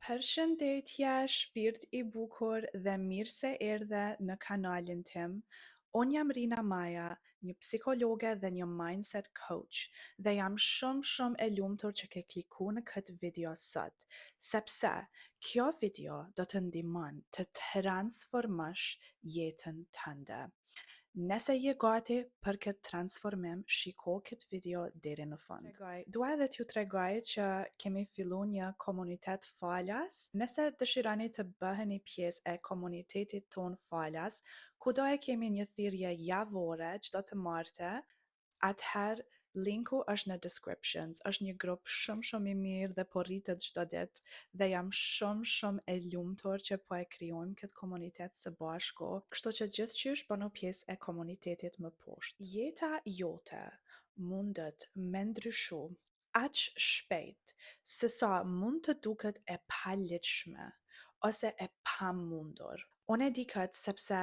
Përshëndetje, shpirt i bukur dhe mirë se erdhe në kanalin tim. Unë jam Rina Maja, një psikologe dhe një mindset coach, dhe jam shumë e lumtur që ke kliku në këtë video sot, sepse kjo video do të ndihmon të transformosh jetën tënde. Nëse je gati për këtë transformim, shiko këtë video deri në fund. Dua edhe t'ju tregoj që kemi fillu një komunitet falas. Nëse dëshironi të bëheni pjesë e komunitetit ton falas, kudo e kemi një thirrje javore çdo të martë, atëherë linku është në descriptions. Është një grup shumë i mirë dhe po rritet çdo ditë dhe jam shumë e lumtur që po e krijojmë këtë komunitet së bashku. Kështu që gjithçysh bënu pjesë e komunitetit më poshtë. Jeta jote mundet me ndryshu aq shpejt se sa mund të duket e paligjshme ose e pamundur. Unë e di këtë sepse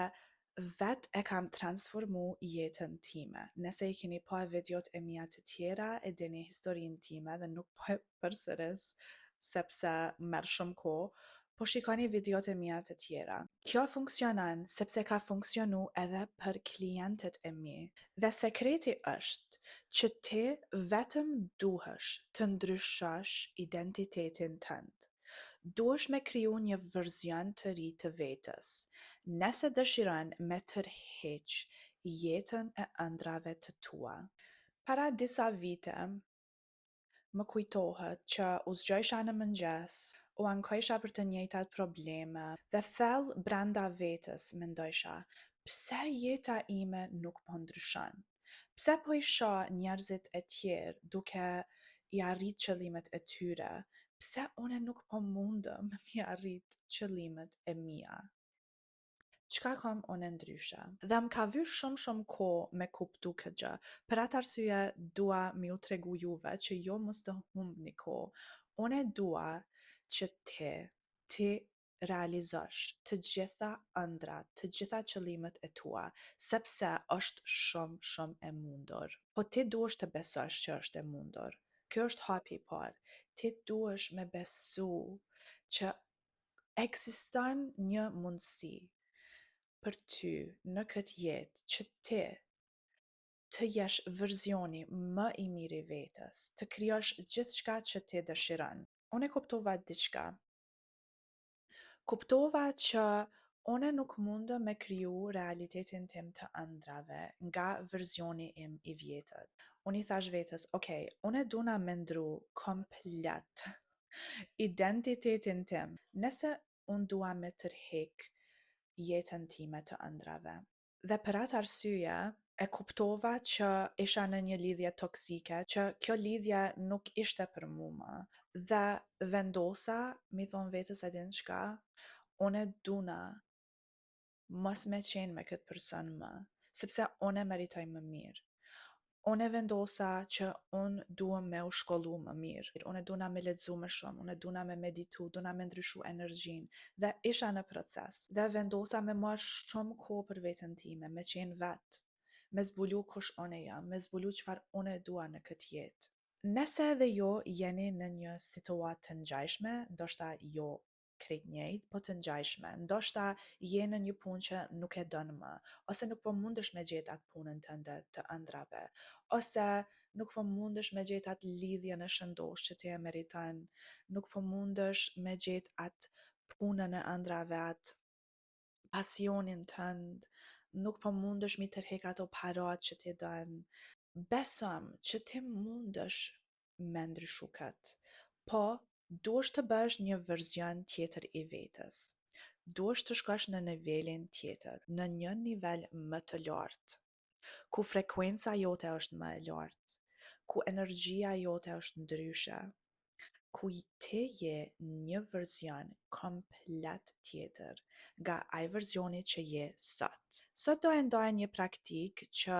vet e kam transformu jetën time. Nëse i keni pa videot e mia të tjera, e dini historinë time dhe nuk po e përsëris sepse merr shumë kohë, po shikoni videot e mia të tjera. Kjo funksionon sepse ka funksionu edhe për klientët e mi. Dhe sekreti është që ti vetëm duhesh të ndryshosh identitetin tënd. Duhesh me kriju një verzion të ri të vetës. Nëse dëshiron me tërheq jetën e ëndrave të tua. Para disa vite, më kujtohet që u zgjohesha në mëngjes, u ankojsha për të njëjtat probleme dhe thellë brenda vetës mendojsha, pse jeta ime nuk po ndryshon? Pse po i shoh njerëzit e tjerë duke i arrit qëllimet e tyre? Pse une nuk po mundem mi arrit qëllimet e mia? Çka kam unë ndryshe? Dhe më ka vyer shumë kohë me kuptu këtë gjë. Për atë arsye dua mi u tregu juve që jo mos të humbni kohë. Unë dua që ti realizosh të gjitha ëndrat, të gjitha qëllimet e tua, sepse është shumë e mundur. Po ti duhesh të besosh që është e mundur. Kjo është hapi i parë. Ti duhesh me besu që ekziston një mundësi për ty në këtë jetë që ti të jesh verzioni më i mirë i vetës, të krijosh gjithçka që ti dëshiron. Unë e kuptova diçka. Kuptova që unë nuk mundem me kriju realitetin tim të ëndrave nga verzioni im i vjetër. Unë i thash vetës, okay, unë duna me ndru komplet identitetin tim. Nëse unë dua me tërheq jetën time të ëndrave. Dhe për atë arsye e kuptova që isha në një lidhje toksike, që kjo lidhje nuk ishte për mua. Dhe vendosa, mi thon vetës e din çka, unë duna mos me qenë me këtë person më, sepse unë meritoj më mirë. Unë vendosa që unë duhem me u shkollu më mirë. Unë duna me lexu më shumë, unë duna me meditu, duna me ndryshu energjinë dhe isha në proces. Dhe vendosa me marr shumë kohë për veten time, me qenë vet, me zbulu kush unë jam, me zbulu çfarë unë dua në këtë jetë. Nëse edhe jo jeni në një situatë të ngjashme, ndoshta jo krejt njëjtë, po të ngjashme. Ndoshta je në një punë që nuk e don më, ose nuk po mundesh me gjetë atë punën tënde të ëndrave, ose nuk po mundesh me gjetë atë lidhje në shëndosh që ti e meriton, nuk po mundesh me gjetë atë punën e ëndrave, atë pasionin tënd, nuk po mundesh mi tërheq ato parat që ti don. Besom që ti mundesh me ndryshu këtë, po duhesh të bësh një verzion tjetër i vetës. Duhesh të shkosh në nivelin tjetër, në një nivel më të lartë, ku frekuenca jote është më e lartë, ku energjia jote është ndryshe, ku ti je një verzion komplet tjetër nga ai verzioni që je sot. Sot do e ndaj një praktik që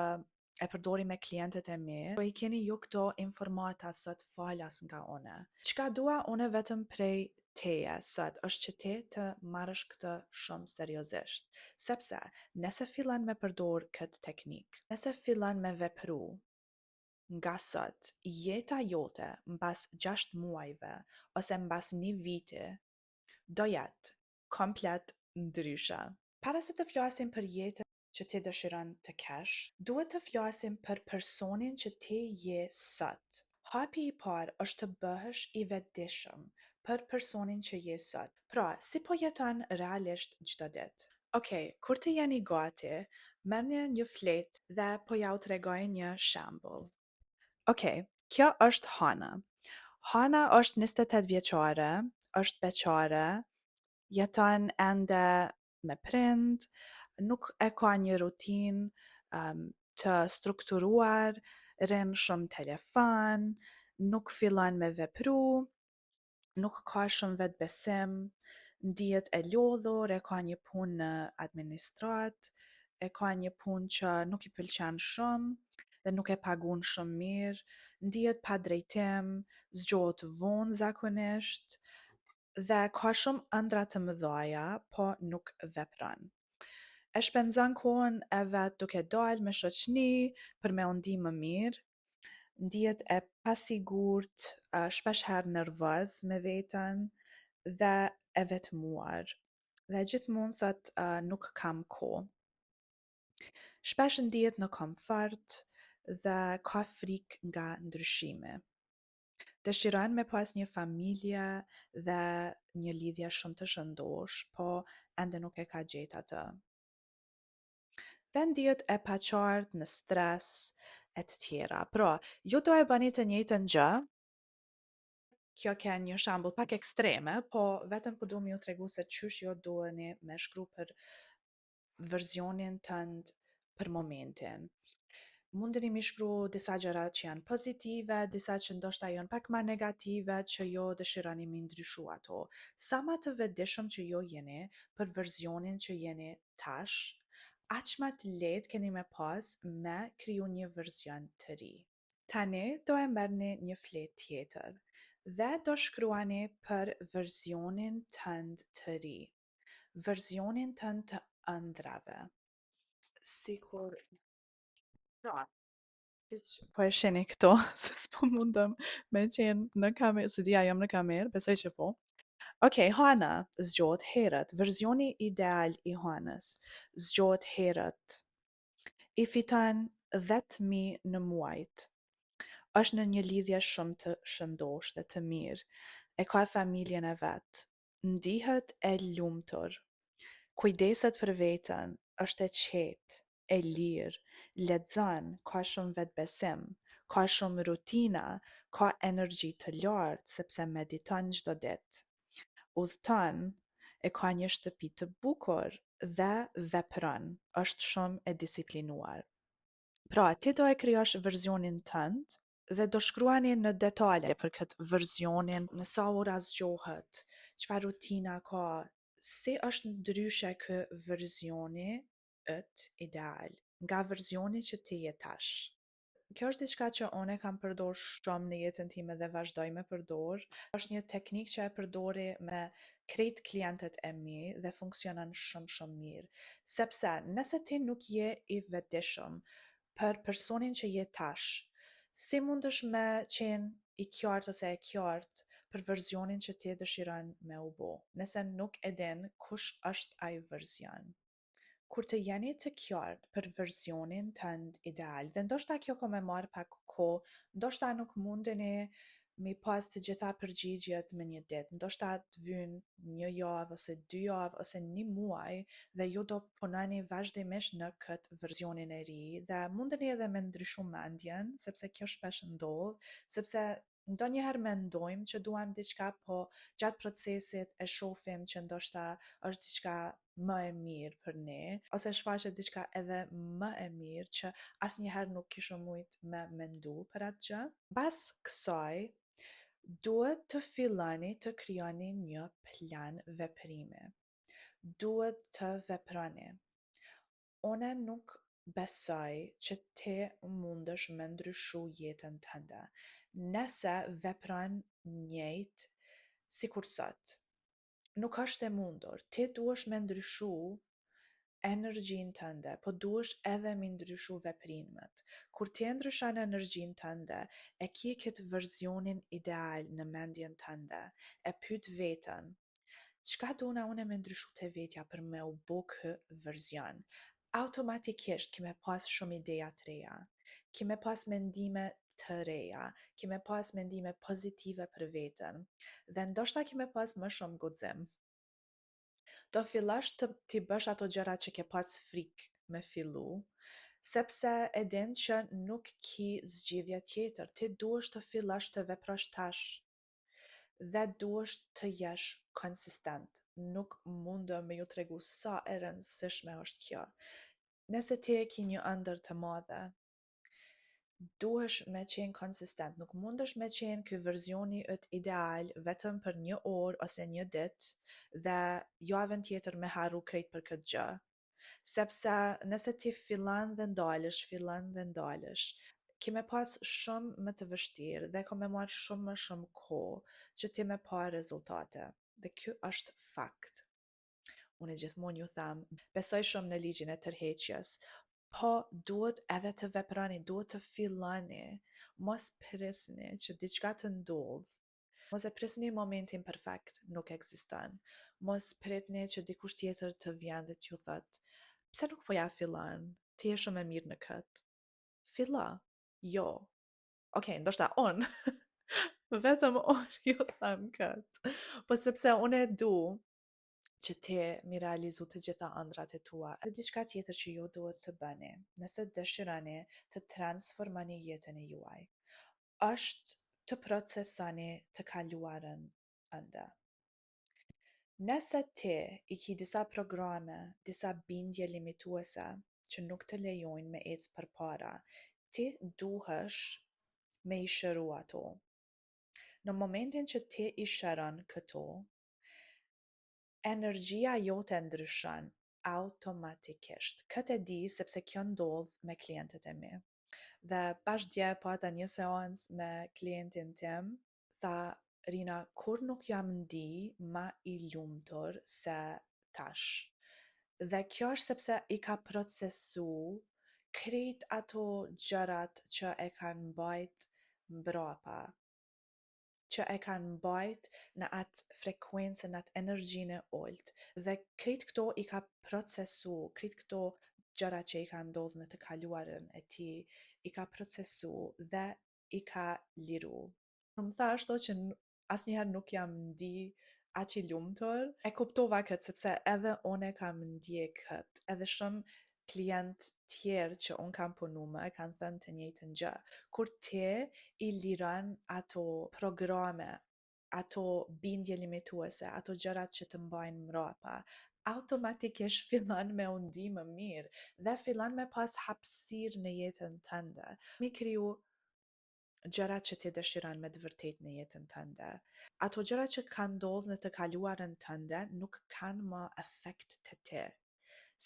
e përdori me klientët e mi, po i keni ju këto informata sot falas nga une. Çka dua une vetëm prej teje sot është që ti të marrësh këtë shumë seriozisht, sepse nëse fillon me përdor këtë teknik, nëse fillon me vepru nga sot, jeta jote mbas 6 muajve ose mbas 1 viti do jetë komplet ndryshe. Para se të flasim për jetën që ti dëshiron të kesh, duhet të flasim për personin që ti je sot. Hapi i parë është të bëhesh i vetëdijshëm për personin që je sot. Pra, si po jeton realisht çdo ditë. Okej, kur të jeni gati, merrni një fletë dhe po ja u tregoj një shembull. Okej, kjo është Hana. Hana është 28 vjeçare, është beqare, jeton ende me prind, nuk e ka një rutinë të strukturuar, rrin shumë telefon, nuk fillon me vepru, nuk ka shumë vetbesim, ndihet e lodhur, e ka një punë në administrat, e ka një punë që nuk i pëlqen shumë dhe nuk e pagun shumë mirë, ndihet pa drejtim, zgjohet vonë zakonisht dhe ka shumë ëndra të mëdha, po nuk vepron. E shpenzon kohën e vet duke dalë me shoqni për me u ndi më mirë, ndihet e pasigurt, shpesh herë nervoz me veten dhe e vetmuar. Dhe gjithmonë thot nuk kam kohë. Shpesh ndihet në komfort dhe ka frikë nga ndryshimi. Dëshiron me pas një familje dhe një lidhje shumë të shëndosh, po ende nuk e ka gjetë atë. Dhe ndihet e paqartë, në stres, e të tjera. Pra, ju do e bani të njëjtën gjë. Kjo ka një shembull pak ekstreme, po vetëm po duam ju tregu se çysh ju duheni me shkru për versionin tënd për momentin. Mundeni mi shkru disa gjëra që janë pozitive, disa që ndoshta janë pak ma negative, që jo dëshironi mi ndryshu ato. Sa ma të vetëdijshëm që jo jeni për versionin që jeni tash, aq ma të lehtë keni me pas me kriju një version të ri. Tani do e merrni një fletë tjetër dhe do shkruani për versionin tënd të ri, versionin tënd të ëndrave. Sikur pra, po e shihni këto, se s'po mundem me qenë në kamerë, se dia jam në kamerë, besoj që po. Okej, Hana zgjohet herët, versioni ideal i Hanës, zgjohet herët, i fiton 10.000 në muajt, është në një lidhje shumë të shëndosh dhe të mirë, e ka familjen e vet, ndihet e lumtur, kujdeset për veten, është e qetë, e lirë, lexon, ka shumë vetbesim, ka shumë rutina, ka energji të lartë sepse mediton çdo ditë. Udhton, e ka një shtëpi të bukur dhe vepron, është shumë e disiplinuar. Pra, ti do e krijosh versionin tënd dhe do shkruani në detale për këtë versionin, në sa ora zgjohet, çfarë rutina ka, si është ndryshe ky versioni yt ideal nga versioni që ti je tash. Kjo është diçka që unë e kam përdorur shumë në jetën time dhe vazhdoj me përdor. Është një teknikë që e përdori me krejt klientët e mi dhe funksionon shumë mirë. Sepse nëse ti nuk je i vetëdijshëm për personin që je tash, si mundesh me qenë i qartë ose e qartë për versionin që ti dëshiron me u bo, nëse nuk e din kush është ai version. Kur të jeni të qartë për versionin tënd ideal, dhe ndoshta kjo ka me marrë pak kohë, ndoshta nuk mundeni mi pas të gjitha përgjigjet me një ditë, ndoshta të vyn një javë ose 2 javë ose 1 muaj dhe ju do punoni vazhdimisht në këtë versionin e ri dhe mundeni edhe me ndryshu mendjen, sepse kjo shpesh ndodh, sepse ndonjëherë mendojmë që duam diçka, po gjatë procesit e shohim që ndoshta është diçka më e mirë për ne, ose shfaqet diçka edhe më e mirë që asnjëherë nuk kishim mujt me mendu për atë gjë. Pas kësaj, duhet të filloni të krijoni një plan veprimi. Duhet të veproni. Une nuk besoj që ti mundesh me ndryshu jetën tënde, nëse vepron njëjtë sikur sot. Nuk është e mundur, ti duhesh me ndryshu energjinë tënde, po duhesh edhe me ndryshu veprimet. Kur ti ndryshon energjinë tënde, e ki këtë versionin ideal në mendjen tënde, e pyet veten, Çka duna une me ndryshu të vetja për me u bo kë verzion? Automatikisht kime pas shumë ideja të reja, kime pas mendime të reja, kime pas mendime pozitive për vetën, dhe ndoshta kime pas më shumë guxim. Do fillosh t'i bësh ato gjëra që ke pas frikë me fillu, sepse e din që nuk ki zgjidhje tjetër, ti duhesh të fillosh të veprosh tash dhe duhesh të jesh konsistent. Nuk mundë me ju tregu sa e rëndësishme është kjo. Nëse ti e ki një ëndër të madhe, duhesh me qenë konsistent. Nuk mundesh me qenë ky verzioni yt ideal vetëm për një orë ose një ditë dhe javën tjetër me harru krejt për këtë gjë. Sepse nëse ti fillon dhe ndalesh, kime pas shumë më të vështirë dhe ka me marrë shumë më shumë kohë që ti me pa rezultate. Dhe ky është fakt. Unë gjithmonë ju tham, besoj shumë në ligjin e tërheqjes, po duhet edhe të veprani, duhet të filloni, mos prisni që diçka të ndodh. Mos e prisni momentin perfekt, nuk ekziston. Mos pritni që dikush tjetër të vjen dhe t'ju thot, pse nuk po ja fillon? Ti je shumë e mirë në këtë. Filla. Jo. Okej, ndoshta unë. Vetëm unë ju tham këtë. Po sepse unë e du që ti mi realizu të gjitha ëndrat e tua. Dhe diçka tjetër që ju duhet të bëni, nëse dëshironi të transformoni jetën e juaj, është të procesoni të kaluarën ënde. Nëse ti i ki disa programe, disa bindje limituese që nuk të lejojnë me ecë përpara, ti duhesh me i shëru ato. Në momentin që ti i shëron këto, energjia jote ndryshon automatikisht. Këtë e di sepse kjo ndodh me klientët e mi. Dhe dje pata një seancë me klientin tim, tha, Rina, kur nuk jam ndi ma i lumtur se tash. Dhe kjo është sepse i ka procesu krejt ato gjërat që e kanë mbajt mbrapa, që e kanë mbajt në atë frekuencë, në atë energjinë e oltë. Dhe krejt këto i ka procesu, krejt këto gjëra që i ka ndodhë në të kaluarën e ti, i ka procesu dhe i ka liru. Më tha ashtu që asnjëherë nuk jam ndi aq i lumtur. E kuptova këtë sepse edhe unë kam ndje këtë. Edhe shumë klient tjerë që unë kam punu me kanë thënë të njëjtën gjë. Kur ti i liron ato programe, ato bindje limituese, ato gjërat që të mbajnë mrapa, automatikisht fillon me u ndi më mirë dhe fillon me pas hapësirë në jetën tënde. Mi kriju gjërat që ti dëshiron me të vërtet në jetën tënde. Ato gjërat që kanë ndodhur në të kaluarën tënde nuk kanë më efekt të ti,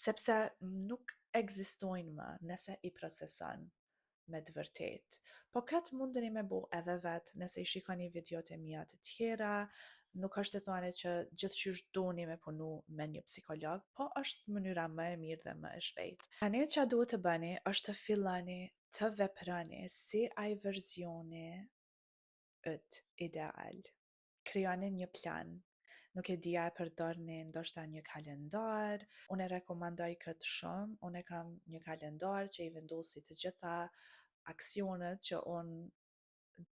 sepse nuk ekzistojnë më nëse i proceson me të vërtet. Po këtë mundeni me bo edhe vetë nëse i shikoni videot e mia të tjera, nuk është të thone që gjithçysh doni me punu me një psikolog, po është mënyra më e mirë dhe më e shpejtë. Tani ç'a duhet të bëni është të filloni të veprani si ai verzioni yt ideal. Krijoni një plan. Nuk e dia e përdorni ndoshta një kalendar, unë e rekomandoj këtë shumë, unë e kam një kalendar që i vendosi të gjitha aksionet që unë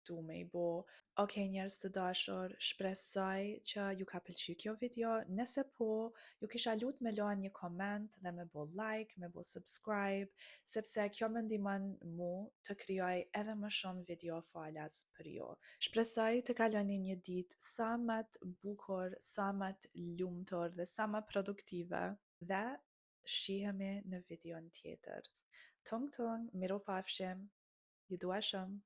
du me i bo. Okej, njerëz të dashur, shpresoj që ju ka pëlqy kjo video. Nëse po, ju kisha lut me lënë një koment dhe me bo like, me bo subscribe, sepse kjo më ndihmon mu të krijoj edhe më shumë video falas për ju. Shpresoj të kaloni një ditë sa më të bukur, sa më të lumtur dhe sa më produktive dhe shihemi në videon tjetër. Tung tung, miropafshim, ju dua shumë.